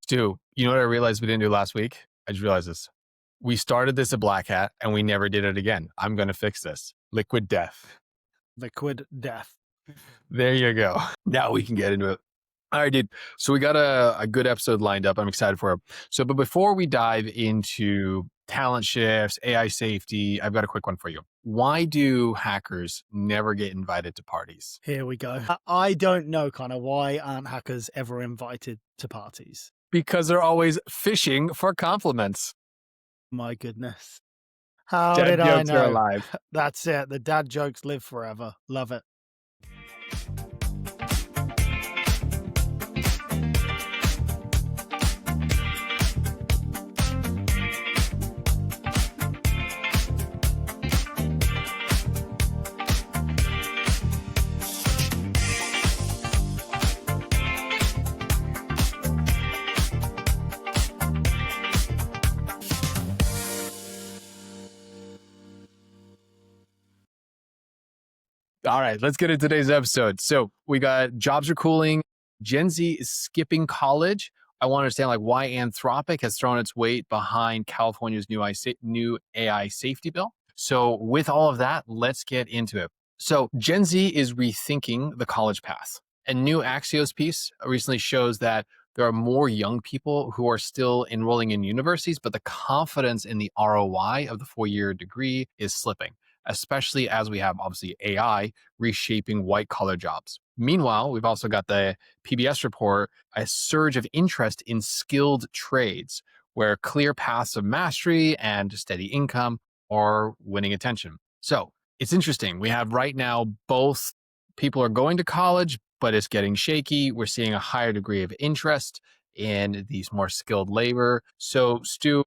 Stu, you know what I realized we didn't do last week? I just realized this. We started this at Black Hat and we never did it again. I'm going to fix this. Liquid death. Liquid death. There you go. Now we can get into it. All right, dude. So we got a good episode lined up. I'm excited for it. So, but before we dive into talent shifts, AI safety, I've got a quick one for you. Why do hackers never get invited to parties? Here we go. I don't know, Connor, why aren't hackers ever invited to parties? Because they're always fishing for compliments. My goodness. How Dad did I jokes are know? alive. That's it. The dad jokes live forever. Love it. All right, let's get into today's episode. So we got jobs are cooling. Gen Z is skipping college. I want to understand like why Anthropic has thrown its weight behind California's new AI safety bill. So with all of that, let's get into it. So Gen Z is rethinking the college path. A new Axios piece recently shows that there are more young people who are still enrolling in universities, but the confidence in the ROI of the 4-year degree is slipping, especially as we have obviously AI reshaping white collar jobs. Meanwhile, we've also got the PBS report, a surge of interest in skilled trades where clear paths of mastery and steady income are winning attention. So it's interesting. We have right now both people are going to college, but it's getting shaky. We're seeing a higher degree of interest in these more skilled labor. So Stu,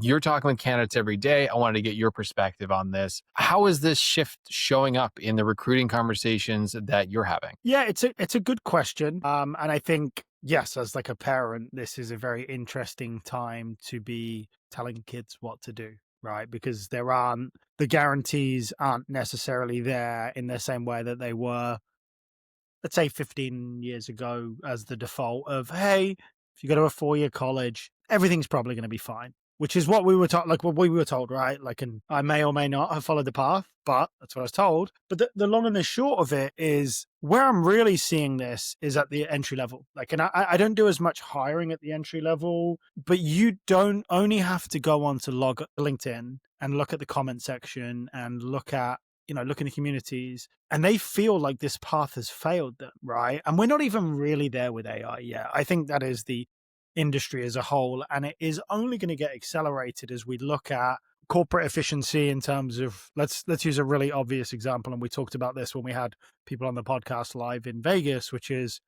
you're talking with candidates every day. I wanted to get your perspective on this. How is this shift showing up in the recruiting conversations that you're having? Yeah, it's a good question. And I think, yes, as like a parent, this is a very interesting time to be telling kids what to do, right? Because the guarantees aren't necessarily there in the same way that they were, let's say 15 years ago, as the default of, hey, if you go to a 4-year college, everything's probably going to be fine, which is what we were taught, like what we were told, right? Like, and I may or may not have followed the path, but that's what I was told. But the long and the short of it is where I'm really seeing this is at the entry level. Like, and I don't do as much hiring at the entry level, but you don't only have to go on to log LinkedIn and look at the comment section and look in the communities, and they feel like this path has failed them, right? And we're not even really there with AI yet. I think that is the industry as a whole, and it is only going to get accelerated as we look at corporate efficiency in terms of, let's use a really obvious example, and we talked about this when we had people on the podcast live in Vegas, which is,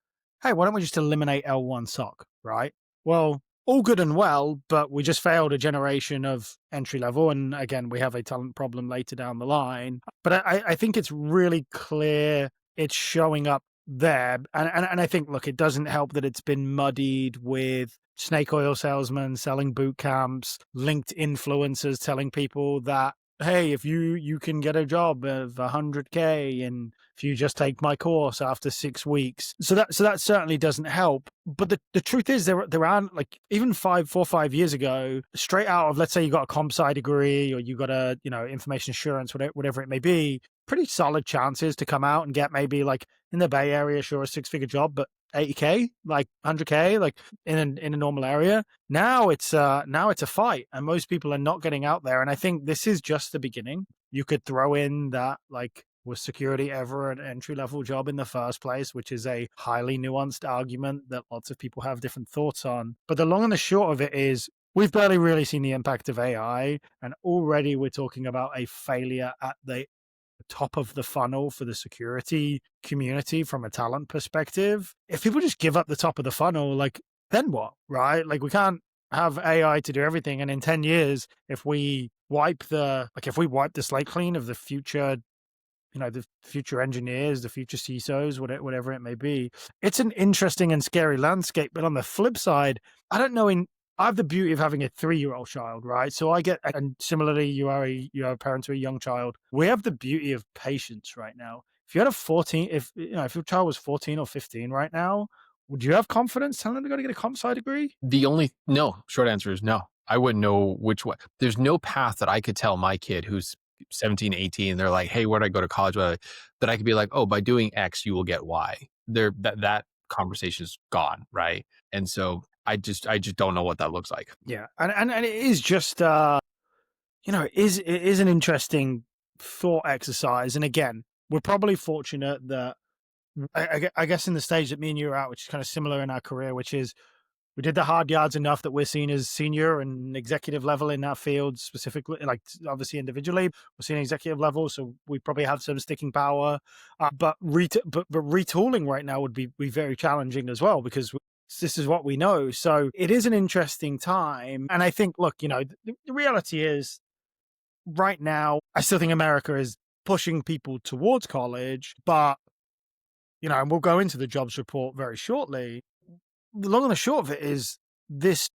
hey, why don't we just eliminate L1 SOC, right? Well, all good and well, but we just failed a generation of entry level. And again, we have a talent problem later down the line. But I think it's really clear it's showing up there. And I think, look, it doesn't help that it's been muddied with snake oil salesmen selling boot camps, linked influencers telling people that, hey, if you can get a job of 100K and if you just take my course after 6 weeks. So that certainly doesn't help. But the truth is there aren't, like, even 4 or 5 years ago, straight out of, let's say you got a comp sci degree or you got a, information assurance, whatever it may be, pretty solid chances to come out and get maybe, like, in the Bay Area, sure, a 6-figure job, but 80K, like 100K, like in a normal area. Now it's a fight, and most people are not getting out there. And I think this is just the beginning. You could throw in that, like, was security ever an entry level job in the first place, which is a highly nuanced argument that lots of people have different thoughts on. But the long and the short of it is, we've barely really seen the impact of AI, and already we're talking about a failure at the top of the funnel for the security community from a talent perspective. If people just give up the top of the funnel, like, then what, right? Like, we can't have AI to do everything. And in 10 years, if we wipe the slate clean of the future, the future engineers, the future CISOs, whatever it may be, it's an interesting and scary landscape. But on the flip side, I have the beauty of having a 3-year-old child, right? So and similarly, you are a parent to a young child. We have the beauty of patience right now. If you had if your child was 14 or 15 right now, Would you have confidence telling them to go to get a comp sci degree? The only no, short answer is no. I wouldn't know which way. There's no path that I could tell my kid who's 17, 18. They're like, "Hey, where do I go to college?" That I could be like, "Oh, by doing X, you will get Y." That conversation is gone, right? And so I just don't know what that looks like. Yeah, and it is just it is an interesting thought exercise. And again, we're probably fortunate that I guess in the stage that me and you are at, which is kind of similar in our career, which is we did the hard yards enough that we're seen as senior and executive level in that field specifically, like obviously individually, we're seen executive level. So we probably have some sticking power, but retooling right now would be very challenging as well because this is what we know. So it is an interesting time. And I think, look, the reality is right now, I still think America is pushing people towards college, but and we'll go into the jobs report very shortly. The long and the short of it is this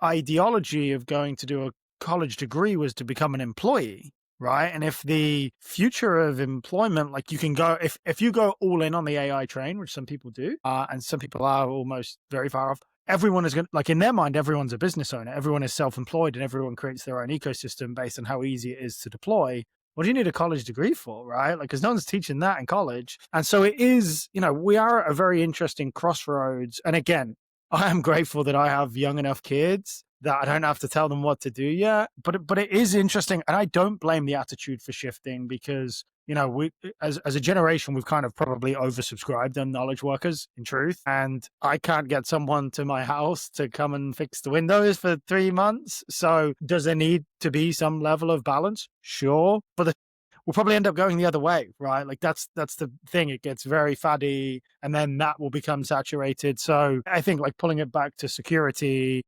ideology of going to do a college degree was to become an employee, right? And if the future of employment, like you can go if you go all in on the AI train, which some people do, and some people are almost very far off. Everyone is going to, like in their mind, everyone's a business owner. Everyone is self-employed and everyone creates their own ecosystem based on how easy it is to deploy. What do you need a college degree for, right? Like, because no one's teaching that in college. And so it is, we are at a very interesting crossroads. And again, I am grateful that I have young enough kids that I don't have to tell them what to do yet. But it is interesting. And I don't blame the attitude for shifting because, we as a generation, we've kind of probably oversubscribed on knowledge workers in truth. And I can't get someone to my house to come and fix the windows for 3 months. So does there need to be some level of balance? Sure. But we'll probably end up going the other way, right? Like that's the thing. It gets very faddy and then that will become saturated. So I think like pulling it back to security,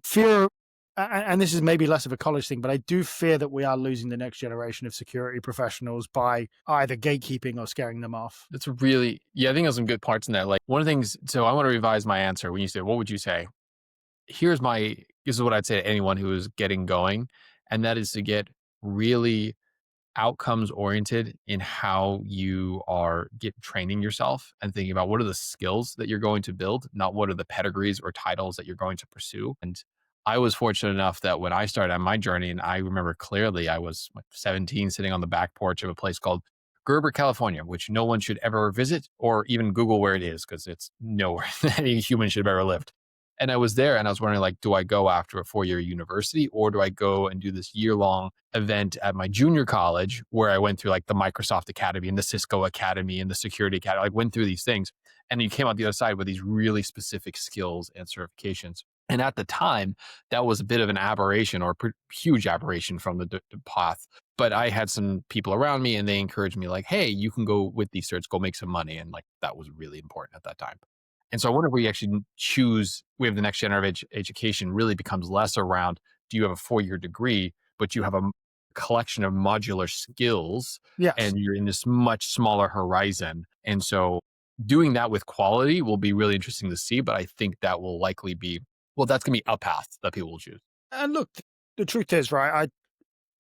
fear, and this is maybe less of a college thing, but I do fear that we are losing the next generation of security professionals by either gatekeeping or scaring them off. That's really, yeah, I think there's some good parts in that. Like one of the things, so I want to revise my answer. When you say, what would you say? This is what I'd say to anyone who is getting going. And that is to get really outcomes oriented in how you are training yourself and thinking about what are the skills that you're going to build, not what are the pedigrees or titles that you're going to pursue. And I was fortunate enough that when I started on my journey, and I remember clearly I was 17 sitting on the back porch of a place called Gerber, California, which no one should ever visit or even Google where it is because it's nowhere that any human should have ever lived. And I was there and I was wondering, like, do I go after a 4-year university or do I go and do this year-long event at my junior college where I went through like the Microsoft Academy and the Cisco Academy and the Security Academy, like went through these things. And you came out the other side with these really specific skills and certifications. And at the time, that was a bit of an aberration or a huge aberration from the path. But I had some people around me and they encouraged me like, hey, you can go with these certs, go make some money. And like, that was really important at that time. And so I wonder if we actually we have the next generation of education really becomes less around, do you have a 4-year degree, but you have a collection of modular skills Yes. and you're in this much smaller horizon. And so doing that with quality will be really interesting to see, but I think that will likely be, well, that's going to be a path that people will choose. And look, the truth is, right,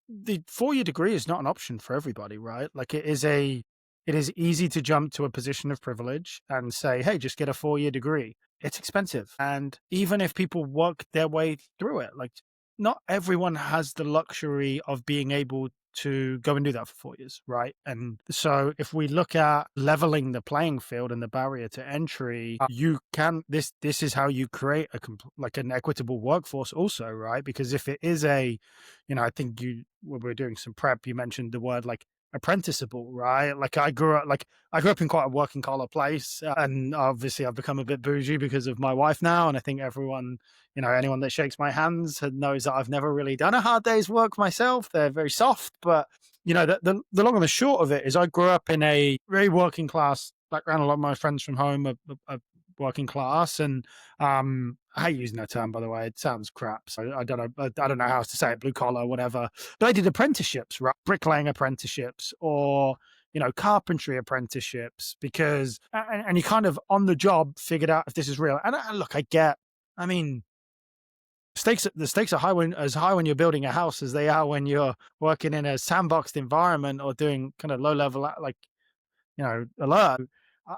the 4-year degree is not an option for everybody, right? Like it is easy to jump to a position of privilege and say, hey, just get a 4-year degree. It's expensive. And even if people work their way through it, like not everyone has the luxury of being able to go and do that for 4 years, right? And so if we look at leveling the playing field and the barrier to entry, you can, this is how you create like an equitable workforce also, right? Because if it is I think when we were doing some prep, you mentioned the word like apprenticeable, right? Like I grew up in quite a working collar place, and obviously I've become a bit bougie because of my wife now. And I think everyone, anyone that shakes my hands knows that I've never really done a hard day's work myself. They're very soft, but the long and the short of it is I grew up in a very working class background. A lot of my friends from home are working class, and I hate using that term, by the way. It sounds crap, so I don't know how else to say it, blue collar, whatever. But I did apprenticeships, right? Bricklaying apprenticeships, or carpentry apprenticeships, because and you kind of on the job figured out if this is real. And look, I mean, the stakes are as high when you're building a house as they are when you're working in a sandboxed environment or doing kind of low level, like alert.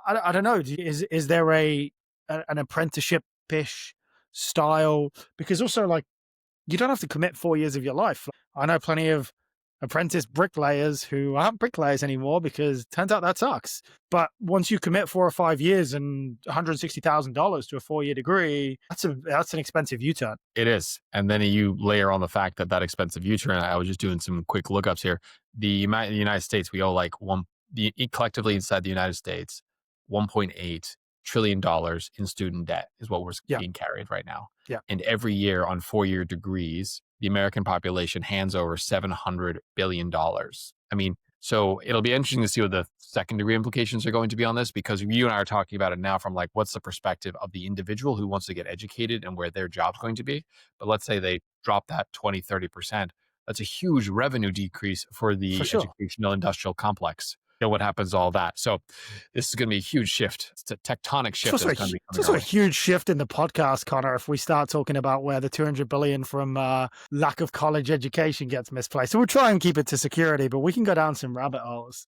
I don't know. Is there a an apprenticeship-ish style, because also like you don't have to commit 4 years of your life. I know plenty of apprentice bricklayers who aren't bricklayers anymore because it turns out that sucks. But once you commit 4 or 5 years and $160,000 to a 4-year degree, that's an expensive U-turn. It is. And then you layer on the fact that that expensive U-turn, I was just doing some quick lookups here. The United States, we owe like collectively inside the United States, $1.8 trillion in student debt is what we're Yeah, being carried right now. yeah, And every year on 4-year degrees, the American population hands over $700 billion. I mean, so it'll be interesting to see what the second degree implications are going to be on this, because you and I are talking about it now from like, what's the perspective of the individual who wants to get educated and where their job's going to be. But let's say they drop that 20, 30%. That's a huge revenue decrease for for the sure. educational industrial complex. You know what happens to all that. So this is going to be a huge shift. It's a tectonic It's shift also, that's going to be it's coming also our a way. huge shift in the podcast, Connor, if we start talking about where the 200 billion from lack of college education gets misplaced. So we'll try and keep it to security, but we can go down some rabbit holes.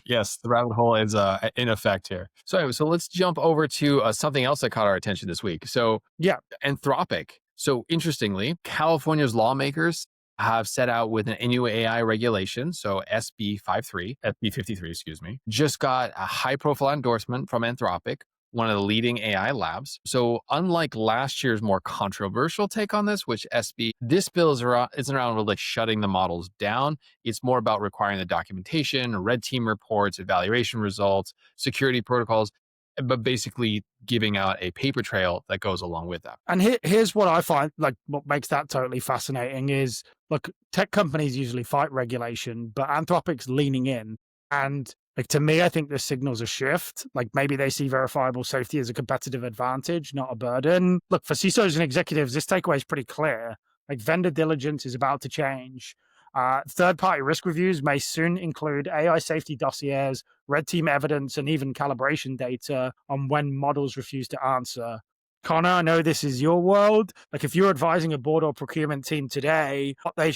Yes, the rabbit hole is in effect here. So let's jump over to something else that caught our attention this week. So Yeah. Anthropic. So interestingly, California's lawmakers have set out with an new AI regulation. So SB 53, excuse me, just got a high profile endorsement from Anthropic, one of the leading AI labs. So unlike last year's more controversial take on this, which this bill isn't around really shutting the models down. It's more about requiring the documentation, red team reports, evaluation results, security protocols, but basically giving out a paper trail that goes along with that. And here's what I find, like what makes that totally fascinating is, look, tech companies usually fight regulation, but Anthropic's leaning in. And like to me, I think this signals a shift. Like maybe they see verifiable safety as a competitive advantage, not a burden. Look, for CISOs and executives, this takeaway is pretty clear. Like vendor diligence is about to change. Third-party risk reviews may soon include AI safety dossiers, red team evidence, and even calibration data on when models refuse to answer. Connor, I know this is your world. Like, if you're advising a board or procurement team today,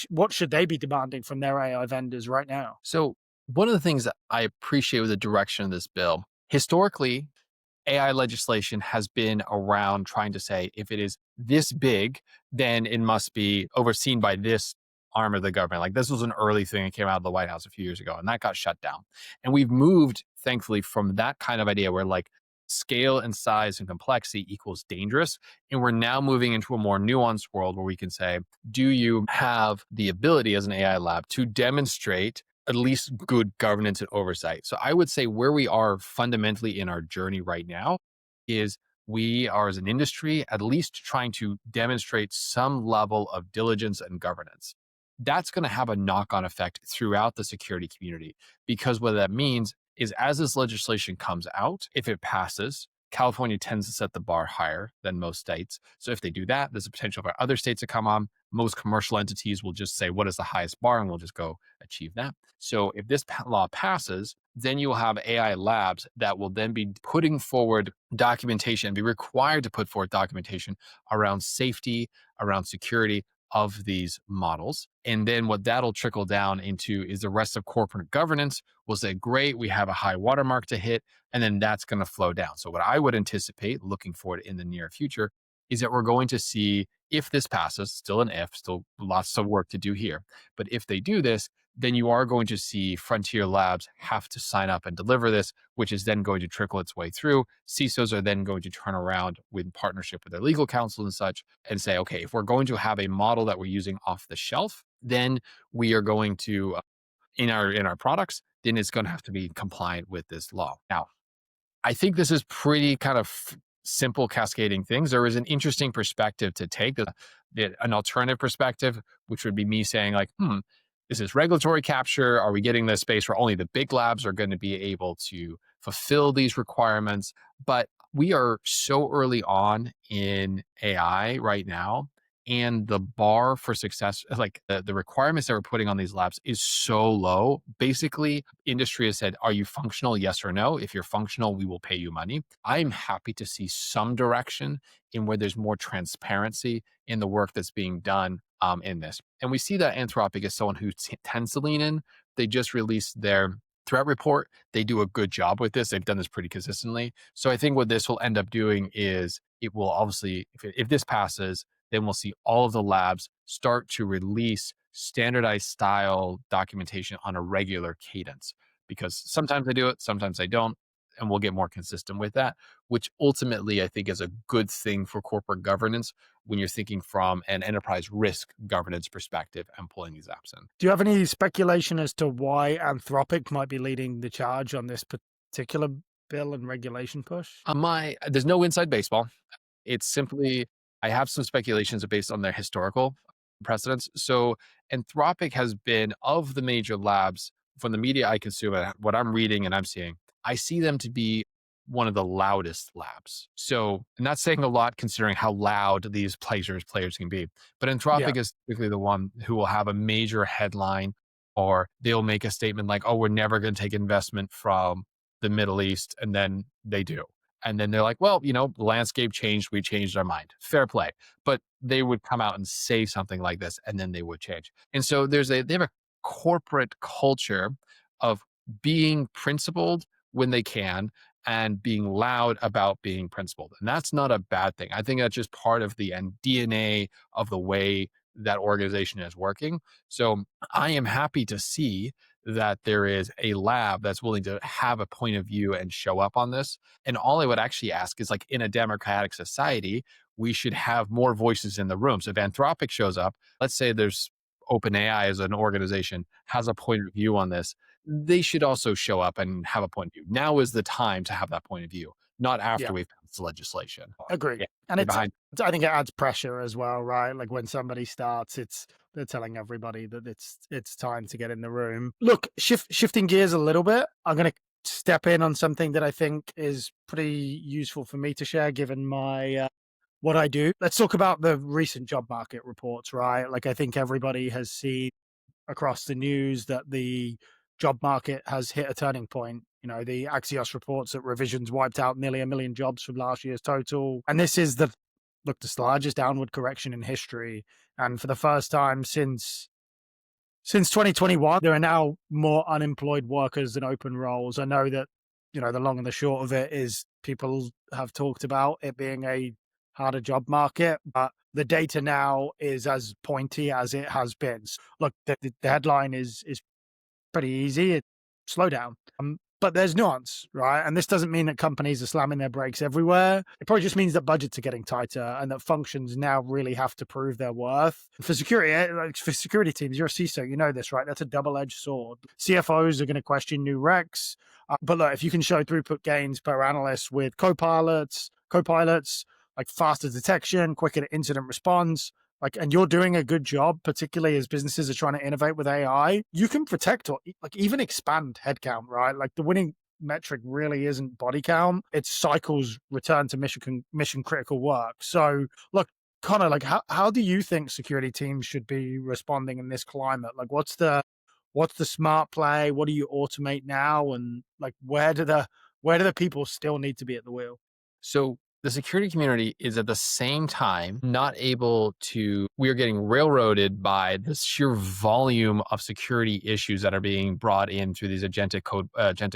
what should they be demanding from their AI vendors right now? So, one of the things that I appreciate with the direction of this bill, historically, AI legislation has been around trying to say if it is this big, then it must be overseen by this arm of the government. Like this was an early thing that came out of the White House a few years ago, and that got shut down. And we've moved, thankfully, from that kind of idea where like scale and size and complexity equals dangerous. And we're now moving into a more nuanced world where we can say, do you have the ability as an AI lab to demonstrate at least good governance and oversight? So I would say where we are fundamentally in our journey right now is we are as an industry at least trying to demonstrate some level of diligence and governance. That's going to have a knock-on effect throughout the security community, because what that means is as this legislation comes out, if it passes, California tends to set the bar higher than most states. So if they do that, there's a potential for other states to come on. Most commercial entities will just say, what is the highest bar? And we'll just go achieve that. So if this law passes, then you will have AI labs that will then be putting forward documentation, be required to put forward documentation around safety, around security of these models. And then what that'll trickle down into is the rest of corporate governance will say, great, we have a high watermark to hit, and then that's going to flow down. So what I would anticipate looking forward in the near future is that we're going to see, if this passes, still an if, still lots of work to do here. But if they do this, then you are going to see frontier labs have to sign up and deliver this, which is then going to trickle its way through. CISOs are then going to turn around with partnership with their legal counsel and such and say, okay, if we're going to have a model that we're using off the shelf, then we are going to, in our products, then it's going to have to be compliant with this law. Now, I think this is pretty kind of simple cascading things. There is an interesting perspective to take, an alternative perspective, which would be me saying like, this is regulatory capture. Are we getting the space where only the big labs are going to be able to fulfill these requirements? But we are so early on in AI right now. And the bar for success, like the requirements that we're putting on these labs is so low. Basically, industry has said, are you functional? Yes or no. If you're functional, we will pay you money. I'm happy to see some direction in where there's more transparency in the work that's being done in this. And we see that Anthropic is someone who tends to lean in. They just released their threat report. They do a good job with this. They've done this pretty consistently. So I think what this will end up doing is it will obviously, if this passes, then we'll see all of the labs start to release standardized style documentation on a regular cadence. Because sometimes they do it, sometimes they don't, and we'll get more consistent with that, which ultimately I think is a good thing for corporate governance when you're thinking from an enterprise risk governance perspective and pulling these apps in. Do you have any speculation as to why Anthropic might be leading the charge on this particular bill and regulation push? There's no inside baseball. It's simply, I have some speculations based on their historical precedents. So Anthropic has been, of the major labs, from the media I consume and what I'm reading and I'm seeing, I see them to be one of the loudest labs. So not saying a lot considering how loud these players can be. But Yeah, Anthropic is typically the one who will have a major headline, or they'll make a statement like, oh, we're never going to take investment from the Middle East. And then they do. And then they're like, well, the landscape changed. We changed our mind. Fair play. But they would come out and say something like this, and then they would change. And so they have a corporate culture of being principled when they can and being loud about being principled. And that's not a bad thing. I think that's just part of the DNA of the way that organization is working. So I am happy to see that there is a lab that's willing to have a point of view and show up on this. And all I would actually ask is, like, in a democratic society, we should have more voices in the room. So if Anthropic shows up, let's say there's OpenAI as an organization has a point of view on this, they should also show up and have a point of view. Now is the time to have that point of view, not yeah, after we've passed the legislation. agree. Yeah, And they're behind. I think it adds pressure as well, right? Like when somebody starts, they're telling everybody that it's time to get in the room. Look, shifting gears a little bit, I'm going to step in on something that I think is pretty useful for me to share, given my what I do. Let's talk about the recent job market reports, right? Like I think everybody has seen across the news that the job market has hit a turning point. The Axios reports that revisions wiped out nearly 1 million jobs from last year's total. And this is the largest downward correction in history. And for the first time since 2021, there are now more unemployed workers than open roles. I know that, the long and the short of it is people have talked about it being a harder job market, but the data now is as pointy as it has been. Look, the headline is pretty easy. It's slow down. But there's nuance, right? And this doesn't mean that companies are slamming their brakes everywhere. It probably just means that budgets are getting tighter and that functions now really have to prove their worth. For security teams, you're a CISO, you know this, right? That's a double-edged sword. CFOs are going to question new recs. But look, if you can show throughput gains per analyst with copilots, like faster detection, quicker incident response, and you're doing a good job, particularly as businesses are trying to innovate with AI, you can protect or even expand headcount, right? Like the winning metric really isn't body count. It's cycles return to mission critical work. So look, Connor, how do you think security teams should be responding in this climate? Like what's the smart play? What do you automate now? And where do the people still need to be at the wheel? So the security community is at the same time not able to, we are getting railroaded by the sheer volume of security issues that are being brought in through these agentic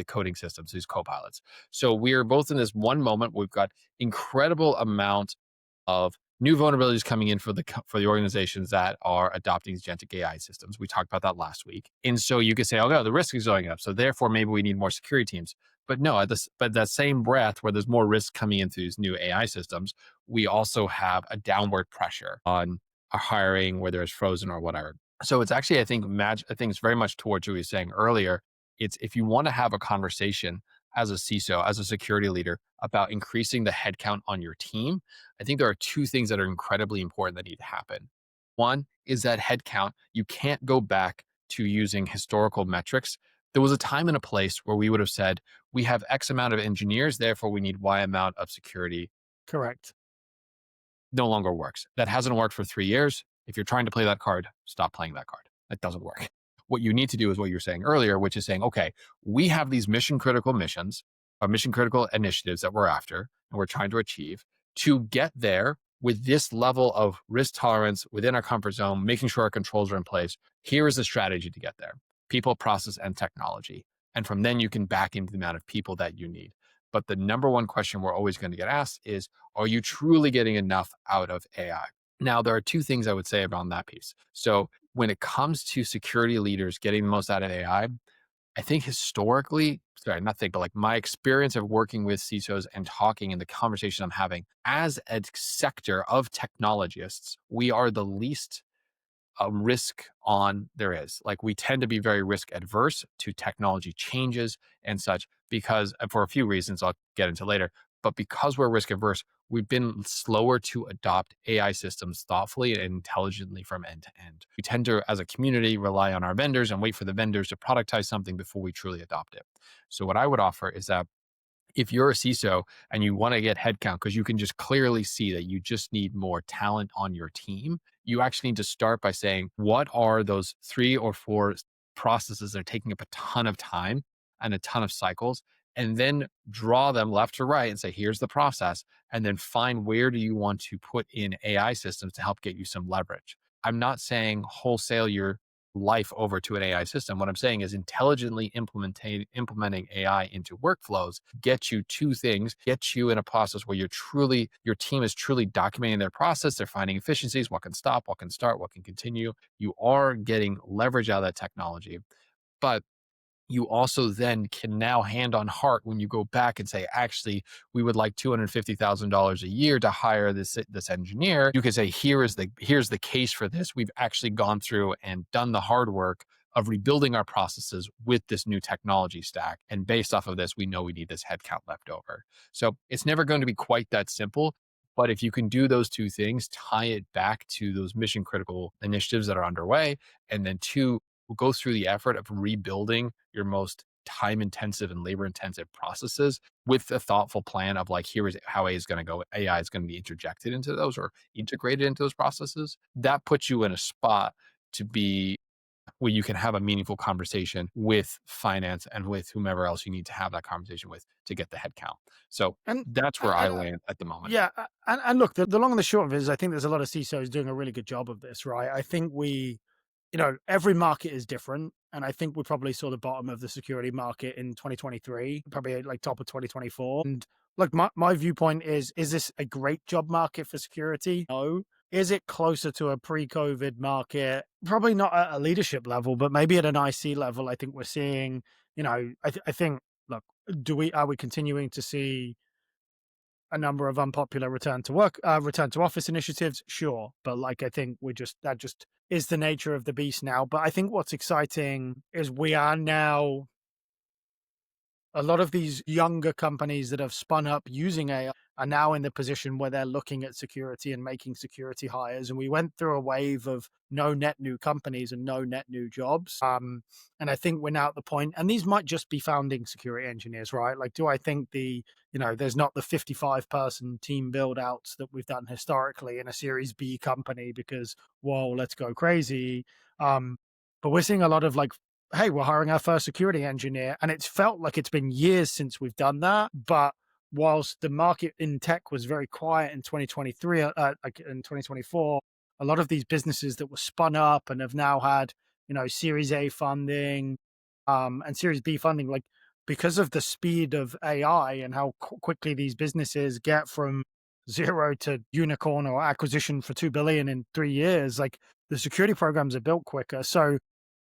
coding systems, these copilots. So we are both in this one moment. We've got incredible amount of new vulnerabilities coming in for the organizations that are adopting these agentic AI systems. We talked about that last week. And so you could say, oh no, the risk is going up. So therefore, maybe we need more security teams. But no, but that same breath where there's more risk coming into these new AI systems, we also have a downward pressure on our hiring, whether it's frozen or whatever. So it's actually, I think it's very much towards what we were saying earlier. It's, if you want to have a conversation as a CISO, as a security leader, about increasing the headcount on your team, I think there are two things that are incredibly important that need to happen. One is that headcount. You can't go back to using historical metrics. There was a time and a place where we would have said, we have X amount of engineers, therefore we need Y amount of security. Correct. No longer works. That hasn't worked for 3 years. If you're trying to play that card, stop playing that card. That doesn't work. What you need to do is what you were saying earlier, which is saying, okay, we have these mission critical missions or mission critical initiatives that we're after and we're trying to achieve. To get there with this level of risk tolerance within our comfort zone, making sure our controls are in place, here is the strategy to get there: people, process, and technology. And from then you can back into the amount of people that you need. But the number one question we're always going to get asked is, are you truly getting enough out of AI? Now, there are two things I would say around that piece. So when it comes to security leaders getting the most out of AI, I think historically, sorry, not think, but like my experience of working with CISOs and talking and the conversation I'm having as a sector of technologists, we are the least risk on there is. Like we tend to be very risk adverse to technology changes and such because for a few reasons I'll get into later, but because we're risk averse, we've been slower to adopt AI systems thoughtfully and intelligently from end to end. We tend to, as a community, rely on our vendors and wait for the vendors to productize something before we truly adopt it. So what I would offer is that if you're a CISO and you want to get headcount because you can just clearly see that you just need more talent on your team, you actually need to start by saying, what are those 3 or 4 processes that are taking up a ton of time and a ton of cycles? And then draw them left to right and say, here's the process. And then find where do you want to put in AI systems to help get you some leverage. I'm not saying wholesale your life over to an AI system. What I'm saying is intelligently implementing AI into workflows get you two things, get you in a process where your team is truly documenting their process. They're finding efficiencies, what can stop, what can start, what can continue. You are getting leverage out of that technology. But you also then can now hand on heart when you go back and say, actually, we would like $250,000 a year to hire this engineer. You can say, here's the case for this. We've actually gone through and done the hard work of rebuilding our processes with this new technology stack. And based off of this, we know we need this headcount left over. So it's never going to be quite that simple. But if you can do those two things, tie it back to those mission critical initiatives that are underway, and then two, will go through the effort of rebuilding your most time intensive and labor intensive processes with a thoughtful plan of like, here is how AI is going to go. AI is going to be interjected into those or integrated into those processes. That puts you in a spot to be where you can have a meaningful conversation with finance and with whomever else you need to have that conversation with to get the headcount. So And that's where I land at the moment. yeah, and look, the long and the short of it is, I think there's a lot of CISOs doing a really good job of this, right? I think every market is different. And I think we're probably sort of bottom of the security market in 2023, probably like top of 2024. And like my viewpoint is this a great job market for security? No. Is it closer to a pre-COVID market? Probably not at a leadership level, but maybe at an IC level. I think we're seeing, I think, look, are we continuing to see a number of unpopular return to office initiatives? Sure. But like, I think that just is the nature of the beast now. But I think what's exciting is we are now, a lot of these younger companies that have spun up using AI are now in the position where they're looking at security and making security hires. And we went through a wave of no net new companies and no net new jobs. And I think we're now at the point, and these might just be founding security engineers, right? Like, do I think there's not the 55-person team build outs that we've done historically in a Series B company because, whoa, let's go crazy. But we're seeing a lot of like, hey, we're hiring our first security engineer. And it's felt like it's been years since we've done that. But whilst the market in tech was very quiet in 2023, like in 2024, a lot of these businesses that were spun up and have now had, Series A funding and Series B funding, like because of the speed of AI and how quickly these businesses get from zero to unicorn or acquisition for 2 billion in 3 years, like the security programs are built quicker. So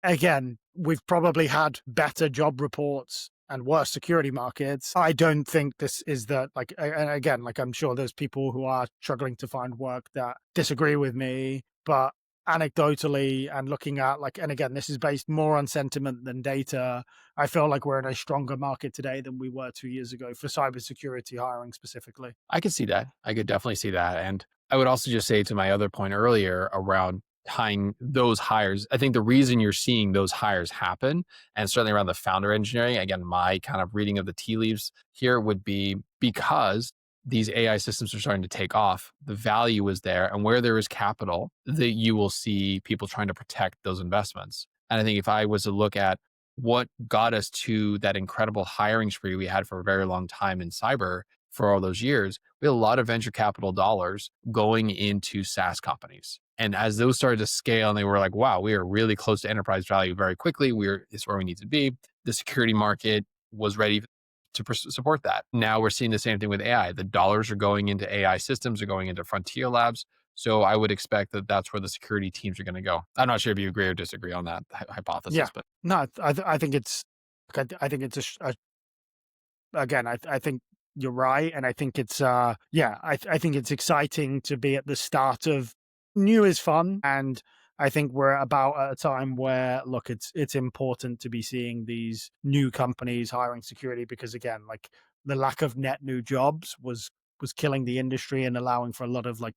again, we've probably had better job reports and worse security markets. I don't think this is and again, like I'm sure there's people who are struggling to find work that disagree with me, but anecdotally and looking at and again, this is based more on sentiment than data. I feel like we're in a stronger market today than we were 2 years ago for cybersecurity hiring specifically. I could see that. I could definitely see that. And I would also just say to my other point earlier around tying those hires, I think the reason you're seeing those hires happen, and certainly around the founder engineering, again, my kind of reading of the tea leaves here would be because these AI systems are starting to take off, the value is there. And where there is capital, that you will see people trying to protect those investments. And I think if I was to look at what got us to that incredible hiring spree we had for a very long time in cyber for all those years, we had a lot of venture capital dollars going into SaaS companies. And as those started to scale and they were like, wow, we are really close to enterprise value very quickly. It's where we need to be. the security market was ready to support that. Now we're seeing the same thing with AI. The dollars are going into AI systems, are going into frontier labs. So I would expect that that's where the security teams are going to go. I'm not sure if you agree or disagree on that Yeah. hypothesis, but No, I think it's, I think it's again, I think you're right. And I think it's, yeah, I think it's exciting to be at the start of new is fun. And I think we're about at a time where, look, it's important to be seeing these new companies hiring security because, again, like the lack of net new jobs was killing the industry and allowing for a lot of like,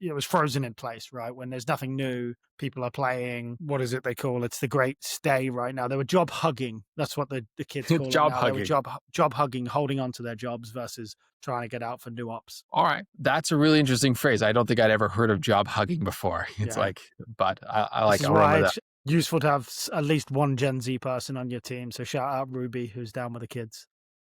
it was frozen in place, right? When there's nothing new, people are playing, what is it they call? It's the great stay right now. They were job hugging. That's what the kids it's call it job now. They were hugging. job hugging, holding on to their jobs versus trying to get out for new ops. All right. That's a really interesting phrase. I don't think I'd ever heard of job hugging before. It's Yeah. like, but I This like, is I'll run why with that. it's useful to have at least one Gen Z person on your team. So shout out Ruby, who's down with the kids.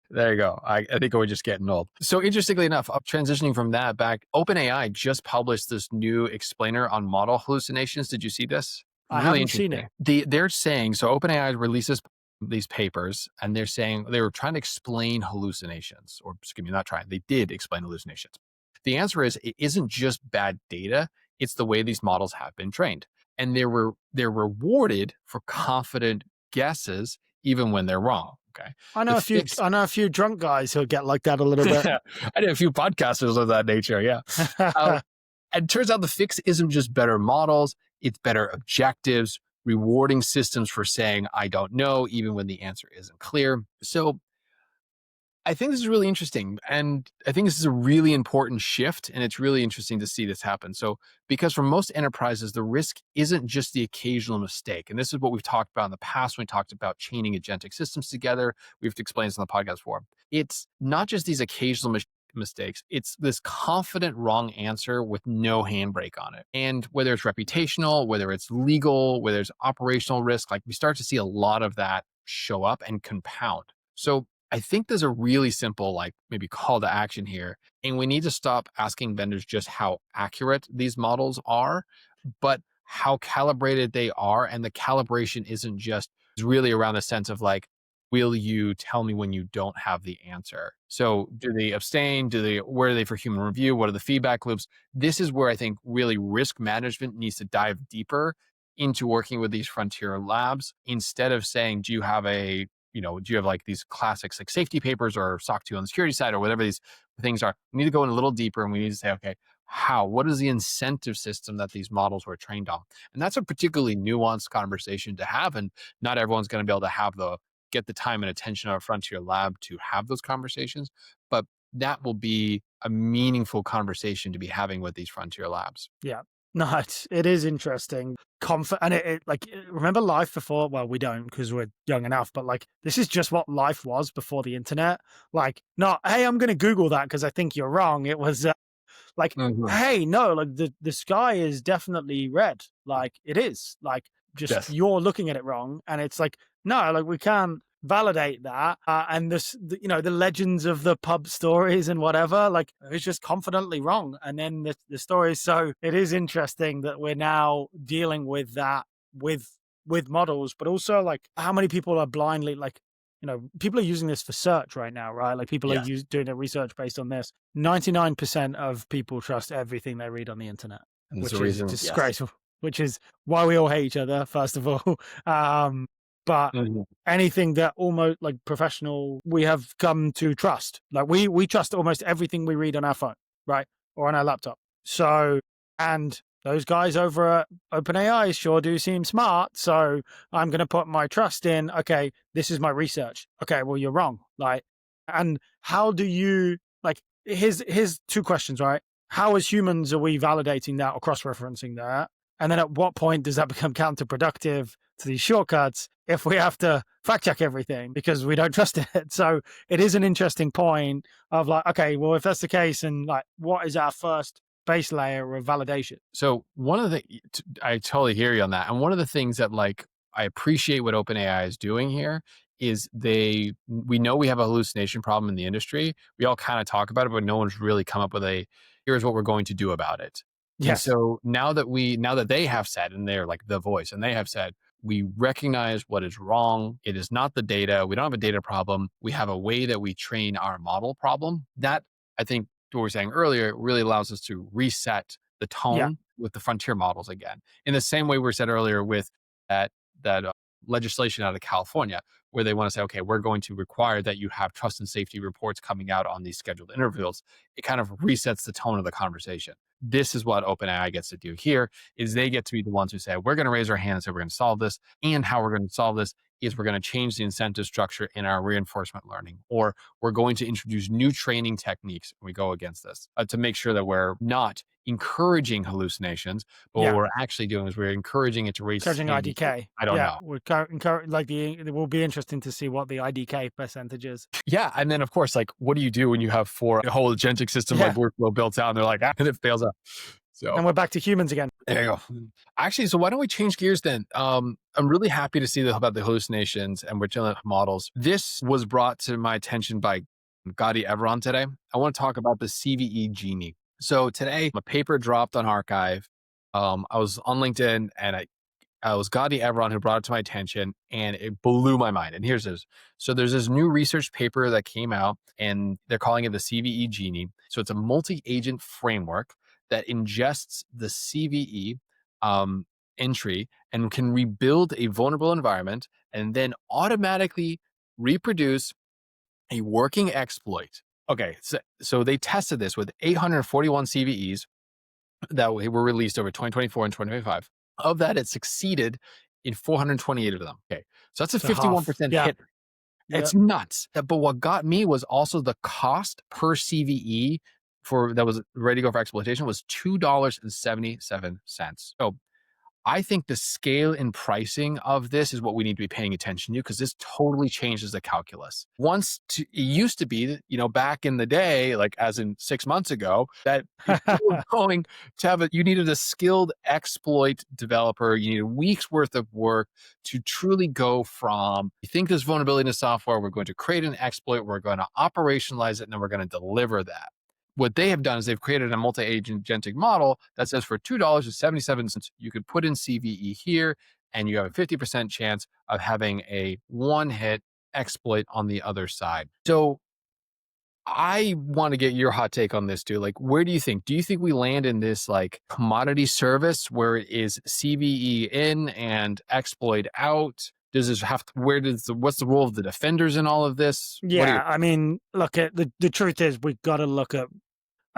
There you go. I think we're just getting old. So interestingly enough, transitioning from that back, OpenAI just published this new explainer on model hallucinations. Did you see this? I Really haven't seen it. interesting. They're saying, so OpenAI releases these papers and they're saying they were trying to explain hallucinations, or excuse me, not trying, they did explain hallucinations. The answer is it isn't just bad data, it's the way these models have been trained. And they're rewarded for confident guesses even when they're wrong. Okay. The fix I know a few drunk guys who get like that a little bit. I did a few podcasters of that nature. Yeah. Um, and it turns out the fix isn't just better models, it's better objectives, rewarding systems for saying, I don't know, even when the answer isn't clear. So I think this is really interesting. And I think this is a really important shift. And it's really interesting to see this happen. So, because for most enterprises, the risk isn't just the occasional mistake. And this is what we've talked about in the past when we talked about chaining agentic systems together. We've explained this on the podcast before. It's not just these occasional mistakes, it's this confident wrong answer with no handbrake on it. And whether it's reputational, whether it's legal, whether it's operational risk, like we start to see a lot of that show up and compound. So, I think there's a really simple, like maybe call to action here. And we need to stop asking vendors just how accurate these models are, but how calibrated they are. And the calibration isn't just it's really around the sense of like, will you tell me when you don't have the answer? So do they abstain? Where are they for human review? What are the feedback loops? This is where I think really risk management needs to dive deeper into working with these frontier labs instead of saying, do you have like these classics like safety papers or SOC 2 on the security side or whatever these things are? We need to go in a little deeper and we need to say, okay, what is the incentive system that these models were trained on? And that's a particularly nuanced conversation to have. And not everyone's going to be able to get the time and attention of a frontier lab to have those conversations. But that will be a meaningful conversation to be having with these frontier labs. Yeah. No, it is interesting. And remember life before? Well, we don't because we're young enough, but like, this is just what life was before the internet. Like, not, hey, I'm going to Google that because I think you're wrong. It was like, Mhm. hey, no, like the sky is definitely red. Like, it is. Like, just Yes. you're looking at it wrong. And it's like, no, like, we can't validate that. And the legends of the pub stories and whatever, like, it's just confidently wrong. And then the stories. So it is interesting that we're now dealing with that with models, but also like how many people are blindly like, people are using this for search right now, right? Like people are Yes. doing their research based on this. 99% of people trust everything they read on the internet, And there's which a is reason. Yes. disgraceful, which is why we all hate each other, first of all. But Mhm. anything that almost like professional, we have come to trust. Like we trust almost everything we read on our phone, right? Or on our laptop. So, and those guys over at OpenAI sure do seem smart. So I'm going to put my trust in, okay, this is my research. Okay, well, you're wrong. Like, and how do you, like, here's two questions, right? How as humans are we validating that or cross-referencing that? And then at what point does that become counterproductive to these shortcuts if we have to fact check everything because we don't trust it? So it is an interesting point of like, okay, well, if that's the case, and like, what is our first base layer of validation? So I totally hear you on that. And one of the things that like I appreciate what OpenAI is doing here is we know we have a hallucination problem in the industry. We all kind of talk about it, but no one's really come up with here's what we're going to do about it. And Yes. so now that they have said, and they're like the voice, and they have said, We recognize what is wrong. It is not the data. We don't have a data problem. We have a way that we train our model problem. That, I think, what we were saying earlier, really allows us to reset the Yeah. tone with the frontier models again. In the same way we said earlier with that legislation out of California, where they want to say, okay, we're going to require that you have trust and safety reports coming out on these scheduled intervals. It kind of resets the tone of the conversation. This is what OpenAI gets to do here, is they get to be the ones who say, we're going to raise our hands and say we're going to solve this. And how we're going to solve this is we're going to change the incentive structure in our reinforcement learning, or we're going to introduce new training techniques when we go against this to make sure that we're not encouraging hallucinations, but what Yeah. we're actually doing is we're encouraging it to raise Encouraging standards. IDK. I don't Yeah. know. We're like it will be interesting to see what the IDK percentage is. Yeah. And then, of course, like, what do you do when you have a whole agentic system like Yeah. workflow built out and they're like, and it fails out? So And we're back to humans again. there you go. Actually, so why don't we change gears then? I'm really happy to see about the hallucinations and we're dealing with models. This was brought to my attention by Gadi Evron today. I want to talk about the CVE Genie. So today, a paper dropped on Archive. I was on LinkedIn and it was Gadi Evron who brought it to my attention and it blew my mind. And here's this. So there's this new research paper that came out and they're calling it the CVE Genie. So it's a multi-agent framework that ingests the CVE entry and can rebuild a vulnerable environment and then automatically reproduce a working exploit. Okay, so they tested this with 841 CVEs that were released over 2024 and 2025. Of that, it succeeded in 428 of them. Okay, so that's a So half. 51% Yeah. hit. It's nuts. But what got me was also the cost per CVE that was ready to go for exploitation was $2.77. So I think the scale and pricing of this is what we need to be paying attention to because this totally changes the calculus. It used to be, back in the day, like as in 6 months ago, that if you were going to you needed a skilled exploit developer. You needed weeks worth of work to truly go from, you think there's vulnerability in the software, we're going to create an exploit, we're going to operationalize it, and then we're going to deliver that. What they have done is they've created a multi-agentic model that says for $2.77, you could put in CVE here and you have a 50% chance of having a one-hit exploit on the other side. So I want to get your hot take on this too. Like, where do you think? Do you think we land in this like commodity service where it is CVE in and exploit out? Does this what's the role of the defenders in all of this? Yeah, I mean, look, the truth is we've got to look at,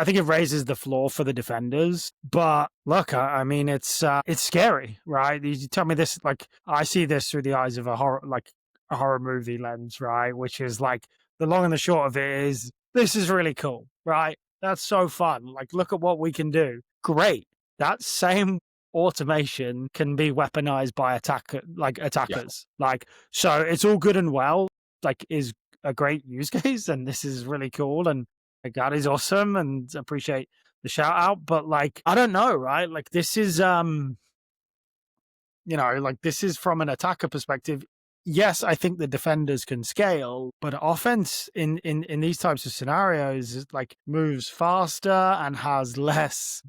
I think it raises the floor for the defenders, but look, I mean, it's scary, right? You tell me this, like, I see this through the eyes of a horror movie lens, right? Which is like, the long and the short of it is, this is really cool, right? That's so fun. Like, look at what we can do. Great. That same automation can be weaponized by attackers. Yeah. Like, so it's all good and well, like, is a great use case, and this is really cool, and God is awesome, and appreciate the shout out. But like, I don't know, right? Like, this is this is from an attacker perspective. Yes, I think the defenders can scale, but offense in these types of scenarios is like moves faster and has less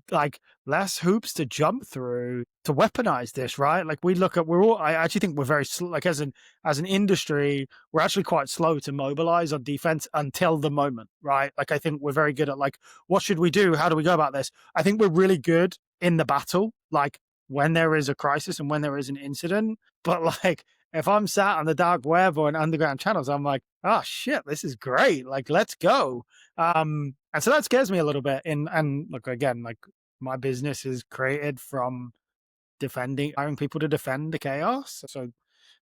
hoops to jump through to weaponize this, right? Like, I actually think we're very slow, like as an industry, we're actually quite slow to mobilize on defense until the moment, right? Like, I think we're very good at like, what should we do? How do we go about this? I think we're really good in the battle, like when there is a crisis and when there is an incident, but like, if I'm sat on the dark web or in underground channels, I'm like, oh shit, this is great. Like, let's go. And so that scares me a little bit. And look, again, like, my business is created from hiring people to defend the chaos. So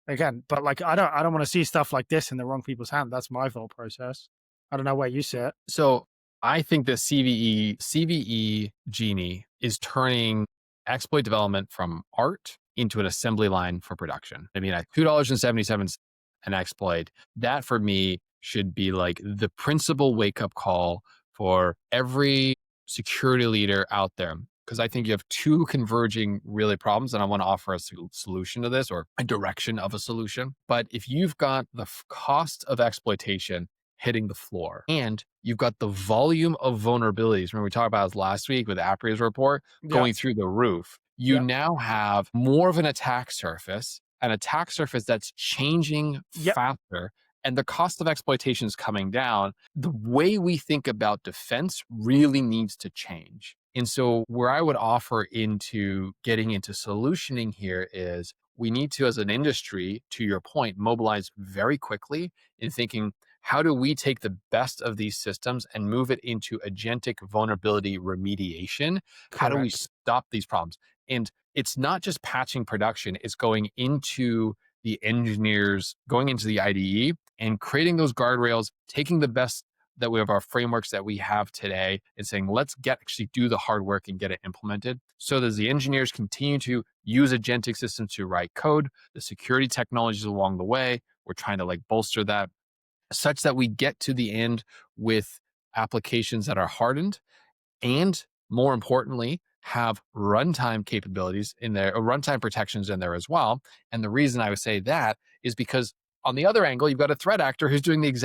again, but like, I don't want to see stuff like this in the wrong people's hand. That's my thought process. I don't know where you sit. So I think the CVE Genie is turning exploit development from art into an assembly line for production. I mean, at $2.77 an exploit, that for me should be like the principal wake-up call for every security leader out there. Because I think you have two converging really problems, and I want to offer a solution to this, or a direction of a solution. But if you've got the cost of exploitation hitting the floor, and you've got the volume of vulnerabilities, remember we talked about this last week with Apria's report, going through the roof, you now have more of an attack surface an attack surface that's changing Yep. faster and the cost of exploitation is coming down, the way we think about defense really needs to change. And so, where I would offer into getting into solutioning here is we need to, as an industry, to your point, mobilize very quickly in thinking, how do we take the best of these systems and move it into agentic vulnerability remediation? How do we Correct. stop these problems? And it's not just patching production, it's going into the engineers, going into the IDE and creating those guardrails, taking the best that we have our frameworks that we have today and saying, let's get actually do the hard work and get it implemented. So that as the engineers continue to use agentic systems to write code, the security technologies along the way, we're trying to like bolster that such that we get to the end with applications that are hardened and more importantly, have runtime capabilities in there, or runtime protections in there as well. And the reason I would say that is because on the other angle, you've got a threat actor who's doing is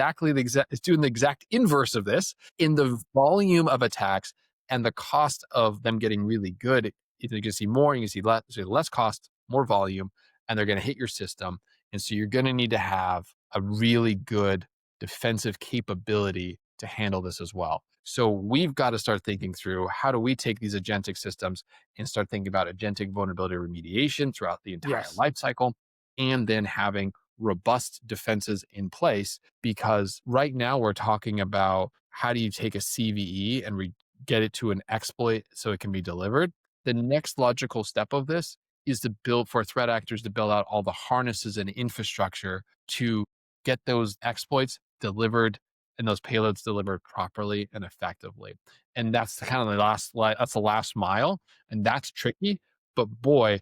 doing the exact inverse of this in the volume of attacks and the cost of them getting really good. You're going to see more, you can see less cost, more volume, and they're going to hit your system. And so you're going to need to have a really good defensive capability to handle this as well. So we've got to start thinking through, how do we take these agentic systems and start thinking about agentic vulnerability remediation throughout the entire Yes. life cycle, and then having robust defenses in place. Because right now we're talking about, how do you take a CVE and get it to an exploit so it can be delivered? The next logical step of this is to build for threat actors to build out all the harnesses and infrastructure to get those exploits delivered and those payloads delivered properly and effectively. And that's the kind of that's the last mile, and that's tricky. But boy,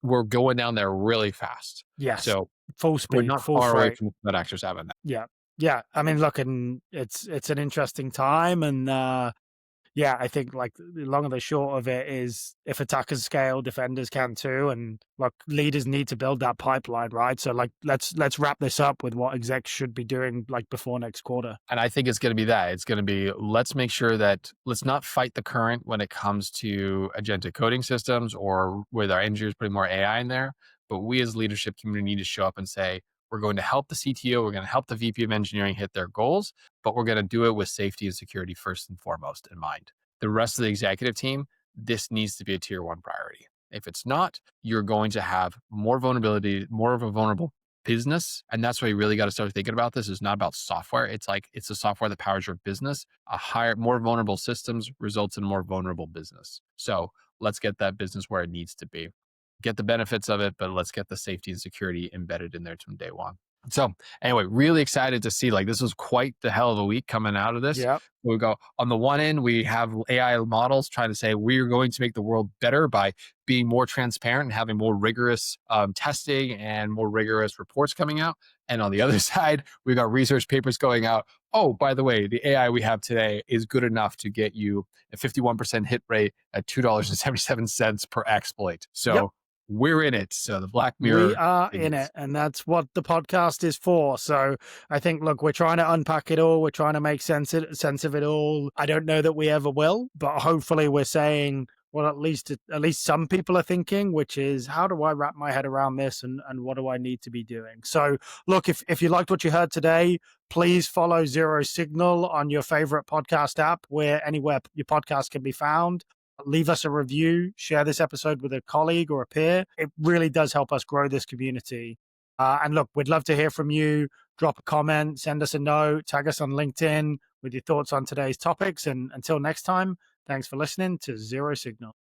we're going down there really fast. Yes. So Full we're speed, not full far away freight. from threat actors having that. Yeah. Yeah. I mean, look, and it's an interesting time, and yeah, I think like the long and the short of it is, if attackers scale, defenders can too. And look, leaders need to build that pipeline, right? So like, let's wrap this up with what execs should be doing like before next quarter. And I think it's going to be that. It's going to be, let's make sure that let's not fight the current when it comes to agentic coding systems or with our engineers putting more AI in there. But we as leadership community need to show up and say, we're going to help the CTO, we're going to help the VP of engineering hit their goals, but we're going to do it with safety and security first and foremost in mind. The rest of the executive team, this needs to be a tier one priority. If it's not, you're going to have more vulnerability, more of a vulnerable business. And that's why you really got to start thinking about this. Is not about software. It's like, it's the software that powers your business. More vulnerable systems results in more vulnerable business. So let's get that business where it needs to be. Get the benefits of it, but let's get the safety and security embedded in there from day one. So anyway, really excited to see, like, this was quite the hell of a week coming out of this. Yeah. We go on the one end, we have AI models trying to say we're going to make the world better by being more transparent and having more rigorous testing and more rigorous reports coming out. And on the other side, we've got research papers going out. Oh, by the way, the AI we have today is good enough to get you a 51% hit rate at $2.77 per exploit. So Yep. we're in it. So the Black We Mirror are in continues. it, and that's what the podcast is for. So I think, look, we're trying to unpack it all. We're trying to make sense of it all. I don't know that we ever will, but hopefully we're saying, well, at least some people are thinking, which is, how do I wrap my head around this, and what do I need to be doing? So look, if you liked what you heard today, please follow Zero Signal on your favorite podcast app, anywhere your podcast can be found. Leave us a review, share this episode with a colleague or a peer. It really does help us grow this community. And look, we'd love to hear from you. Drop a comment, send us a note, tag us on LinkedIn with your thoughts on today's topics. And until next time, thanks for listening to Zero Signal.